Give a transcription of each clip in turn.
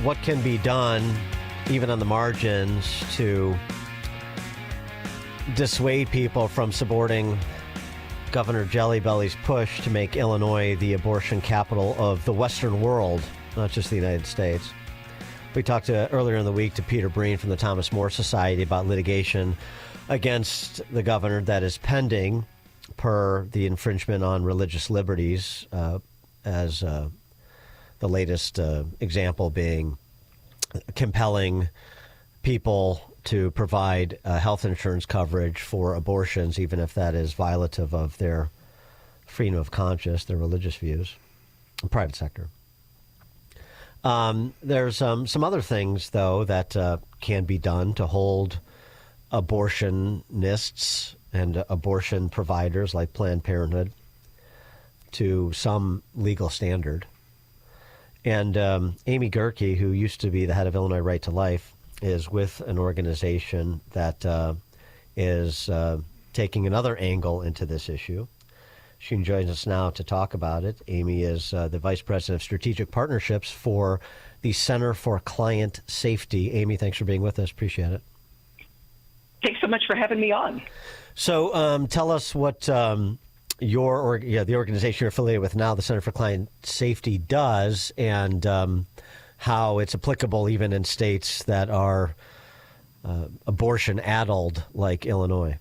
what can be done, even on the margins, to dissuade people from supporting Governor Jellybelly's push to make Illinois the abortion capital of the Western world, not just the United States. We talked earlier in the week to Peter Breen from the Thomas More Society about litigation against the governor that is pending per the infringement on religious liberties, as the latest example being compelling people to provide health insurance coverage for abortions, even if that is violative of their freedom of conscience, their religious views, the private sector. There's some other things, though, that can be done to hold abortionists and abortion providers like Planned Parenthood to some legal standard. And Amy Gehrke, who used to be the head of Illinois Right to Life, is with an organization that is taking another angle into this issue. She joins us now to talk about it. Amy is the Vice President of Strategic Partnerships for the Center for Client Safety. Amy, thanks for being with us. Appreciate it. Thanks so much for having me on. So tell us what the organization you're affiliated with now, the Center for Client Safety, does, and how it's applicable even in states that are abortion-addled like Illinois.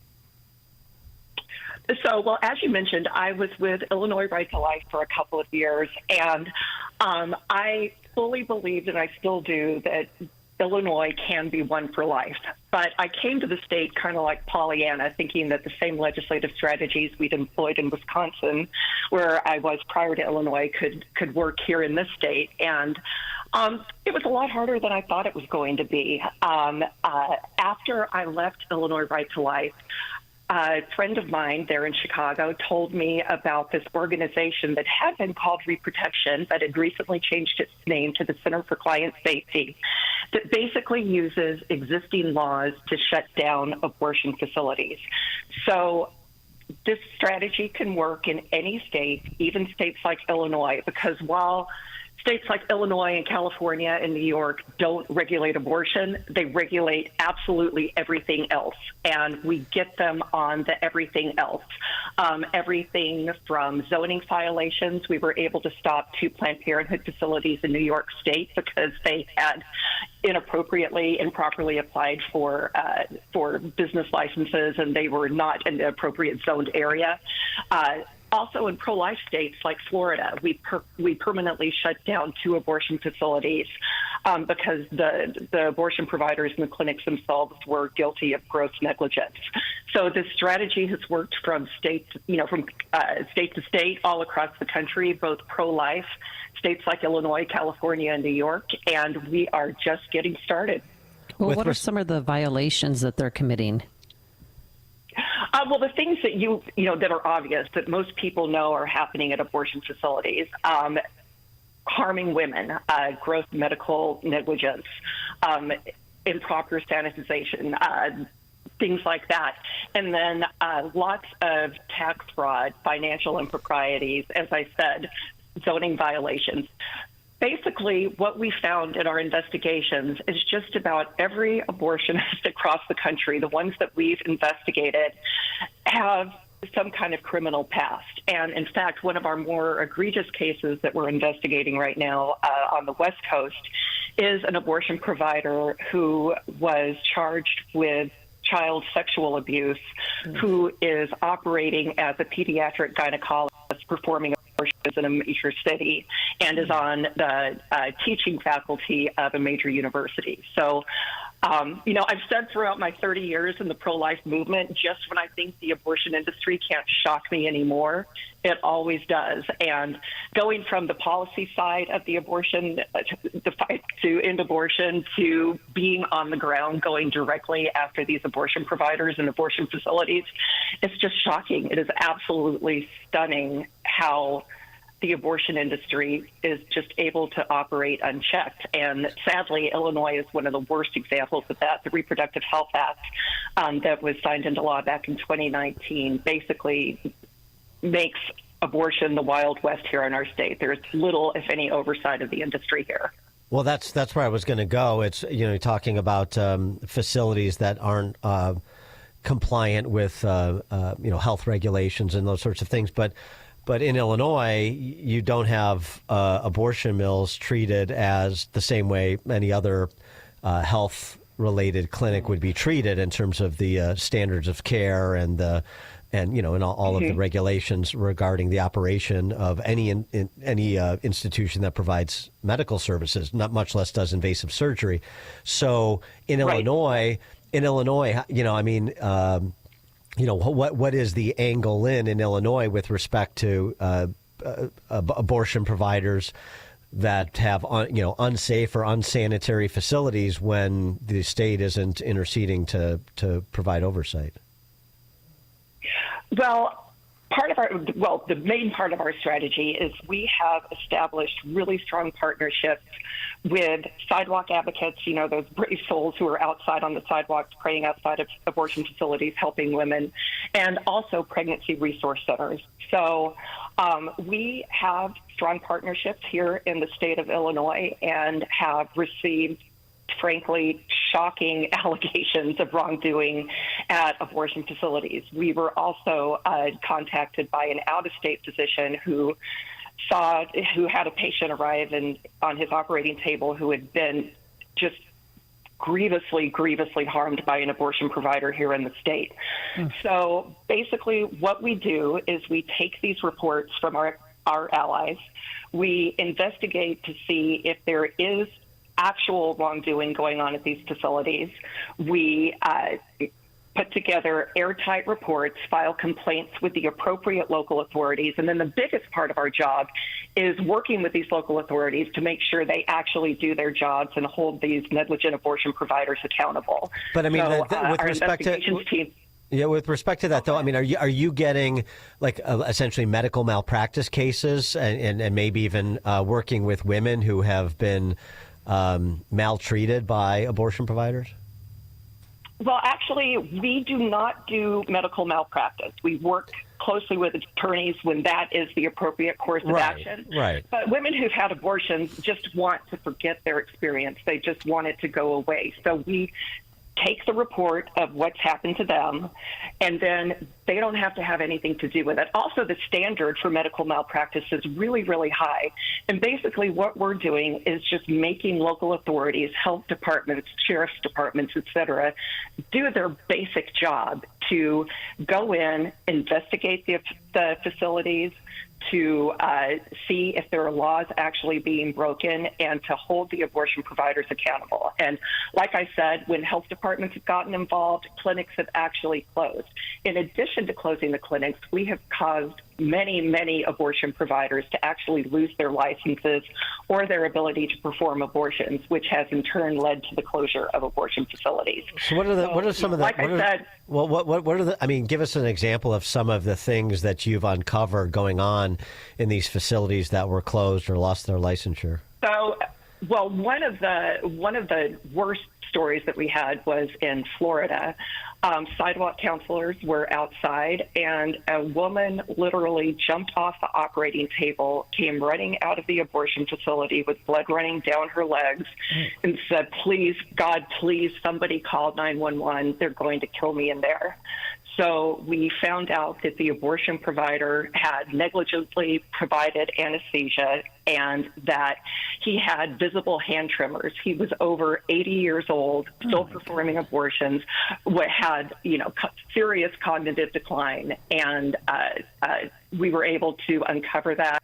So, well, as you mentioned, I was with Illinois Right to Life for a couple of years, and I fully believed, and I still do, that Illinois can be one for life. But I came to the state kind of like Pollyanna, thinking that the same legislative strategies we'd employed in Wisconsin, where I was prior to Illinois, could work here in this state. And it was a lot harder than I thought it was going to be. After I left Illinois Right to Life, a friend of mine there in Chicago told me about this organization that had been called Reprotection, but had recently changed its name to the Center for Client Safety, that basically uses existing laws to shut down abortion facilities. So this strategy can work in any state, even states like Illinois, because while states like Illinois and California and New York don't regulate abortion, they regulate absolutely everything else. And we get them on the everything else. Everything from zoning violations. We were able to stop 2 Planned Parenthood facilities in New York State because they had inappropriately, improperly applied for business licenses, and they were not in the appropriate zoned area. Also, in pro-life states like Florida, we permanently shut down 2 abortion facilities because the abortion providers and the clinics themselves were guilty of gross negligence. So this strategy has worked from state to state all across the country, both pro-life states like Illinois, California, and New York, and we are just getting started. Well, what are some of the violations that they're committing? Well, the things that you know that are obvious that most people know are happening at abortion facilities, harming women, gross medical negligence, improper sanitization, things like that. And then lots of tax fraud, financial improprieties, as I said, zoning violations. Basically, what we found in our investigations is just about every abortionist across the country, the ones that we've investigated, have some kind of criminal past. And in fact, one of our more egregious cases that we're investigating right now on the West Coast is an abortion provider who was charged with child sexual abuse, who is operating as a pediatric gynecologist performing abortions in a major city and is on the teaching faculty of a major university. So, I've said throughout my 30 years in the pro-life movement, just when I think the abortion industry can't shock me anymore, it always does. And going from the policy side of the abortion, the fight to end abortion, to being on the ground, going directly after these abortion providers and abortion facilities, it's just shocking. It is absolutely stunning how the abortion industry is just able to operate unchecked. And sadly, Illinois is one of the worst examples of that. The Reproductive Health Act that was signed into law back in 2019 basically makes abortion the Wild West here in our state. There's little, if any, oversight of the industry here. Well, that's where I was going to go. It's, talking about facilities that aren't compliant with health regulations and those sorts of things. But in Illinois, you don't have abortion mills treated as the same way any other health related clinic would be treated in terms of the standards of care and all of the regulations regarding the operation of any institution that provides medical services, not much less does invasive surgery. So in Illinois, what is the angle in Illinois with respect to abortion providers that have unsafe or unsanitary facilities when the state isn't interceding to provide oversight? Well, the main part of our strategy is we have established really strong partnerships with sidewalk advocates, those brave souls who are outside on the sidewalks praying outside of abortion facilities, helping women, and also pregnancy resource centers. So we have strong partnerships here in the state of Illinois and have received, frankly, shocking allegations of wrongdoing at abortion facilities. We were also contacted by an out-of-state physician who had a patient arrive on his operating table who had been just grievously harmed by an abortion provider here in the state. So basically what we do is we take these reports from our allies, we investigate to see if there is actual wrongdoing going on at these facilities. We put together airtight reports, file complaints with the appropriate local authorities, and then the biggest part of our job is working with these local authorities to make sure they actually do their jobs and hold these negligent abortion providers accountable. But I mean, with respect to that, though, I mean, are you getting essentially medical malpractice cases and maybe even working with women who have been maltreated by abortion providers? Well, actually, we do not do medical malpractice. We work closely with attorneys when that is the appropriate course of action. Right. But women who've had abortions just want to forget their experience. They just want it to go away. So we take the report of what's happened to them, and then they don't have to have anything to do with it. Also, the standard for medical malpractice is really, really high. And basically what we're doing is just making local authorities, health departments, sheriff's departments, et cetera, do their basic job to go in, investigate the facilities, to see if there are laws actually being broken, and to hold the abortion providers accountable. And like I said, when health departments have gotten involved, clinics have actually closed. In addition to closing the clinics, we have caused many, many abortion providers to actually lose their licenses or their ability to perform abortions, which has in turn led to the closure of abortion facilities. So what are some of the, like I said, I mean, give us an example of some of the things that you've uncovered going on in these facilities that were closed or lost their licensure. So, well, one of the worst stories that we had was in Florida. Sidewalk counselors were outside, and a woman literally jumped off the operating table, came running out of the abortion facility with blood running down her legs, and said, "Please, God, please, somebody call 911. They're going to kill me in there." So we found out that the abortion provider had negligently provided anesthesia and that he had visible hand tremors. He was over 80 years old, still performing abortions, had, serious cognitive decline. And we were able to uncover that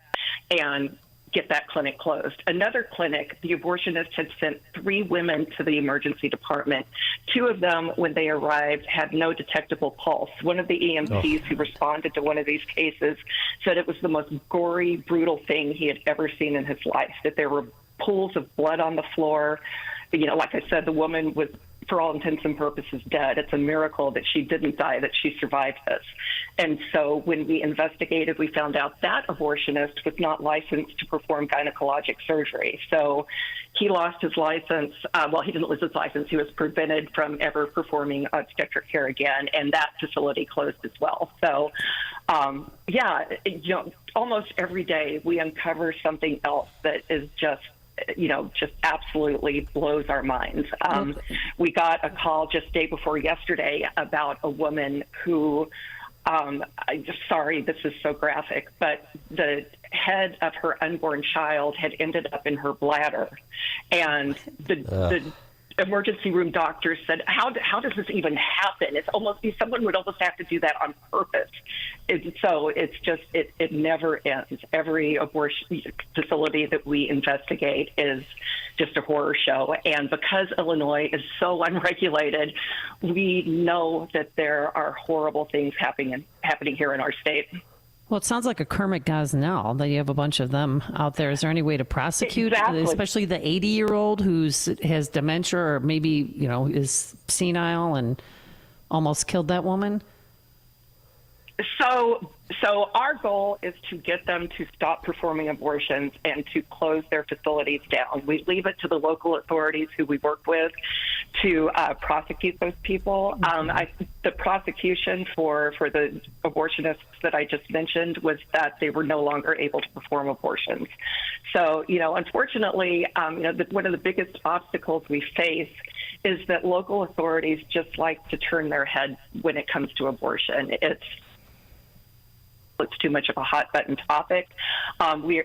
and get that clinic closed. Another clinic, the abortionist had sent 3 women to the emergency department. 2 of them, when they arrived, had no detectable pulse. One of the EMTs who responded to one of these cases said it was the most gory, brutal thing he had ever seen in his life, that there were pools of blood on the floor. Like I said, the woman was, for all intents and purposes, dead. It's a miracle that she didn't die, that she survived this. And so when we investigated, we found out that abortionist was not licensed to perform gynecologic surgery. So he lost his license. He didn't lose his license. He was prevented from ever performing obstetric care again, and that facility closed as well. So, almost every day we uncover something else that is just just absolutely blows our minds. We got a call just day before yesterday about a woman who, sorry, this is so graphic, but the head of her unborn child had ended up in her bladder. And the emergency room doctor said, how does this even happen? It's almost, someone would almost have to do that on purpose. It never ends. Every abortion facility that we investigate is just a horror show. And because Illinois is so unregulated, we know that there are horrible things happening here in our state. Well, it sounds like a Kermit Gosnell that you have a bunch of them out there. Is there any way to prosecute, especially the 80-year-old who has dementia or maybe, is senile and almost killed that woman? So our goal is to get them to stop performing abortions and to close their facilities down. We leave it to the local authorities who we work with to prosecute those people. The prosecution for the abortionists that I just mentioned was that they were no longer able to perform abortions. So, unfortunately, one of the biggest obstacles we face is that local authorities just like to turn their head when it comes to abortion. It's too much of a hot button topic. We're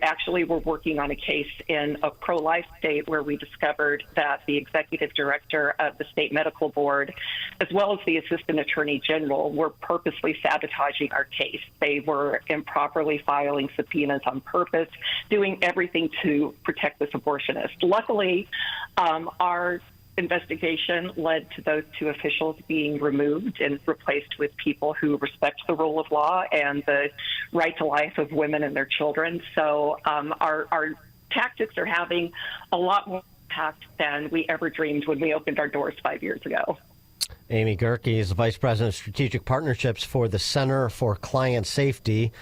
working on a case in a pro-life state where we discovered that the executive director of the state medical board, as well as the assistant attorney general, were purposely sabotaging our case. They were improperly filing subpoenas on purpose, doing everything to protect this abortionist. Luckily, our investigation led to those two officials being removed and replaced with people who respect the rule of law and the right to life of women and their children. So our tactics are having a lot more impact than we ever dreamed when we opened our doors 5 years ago. Amy Gehrke is the Vice President of Strategic Partnerships for the Center for Client Safety.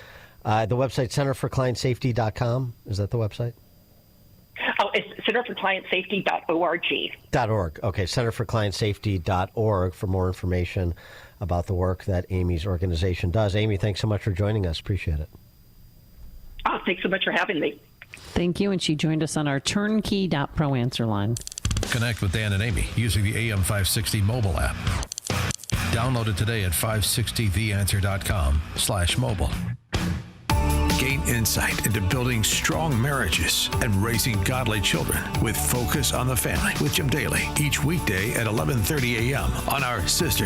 The website, centerforclientsafety.com. Is that the website? Oh, it's centerforclientsafety.org. .org. Okay, centerforclientsafety.org for more information about the work that Amy's organization does. Amy, thanks so much for joining us. Appreciate it. Oh, thanks so much for having me. Thank you. And she joined us on our turnkey.pro answer line. Connect with Dan and Amy using the AM 560 mobile app. Download it today at 560theanswer.com/mobile. Gain insight into building strong marriages and raising godly children with Focus on the Family with Jim Daly each weekday at 11:30 a.m. on our sister station.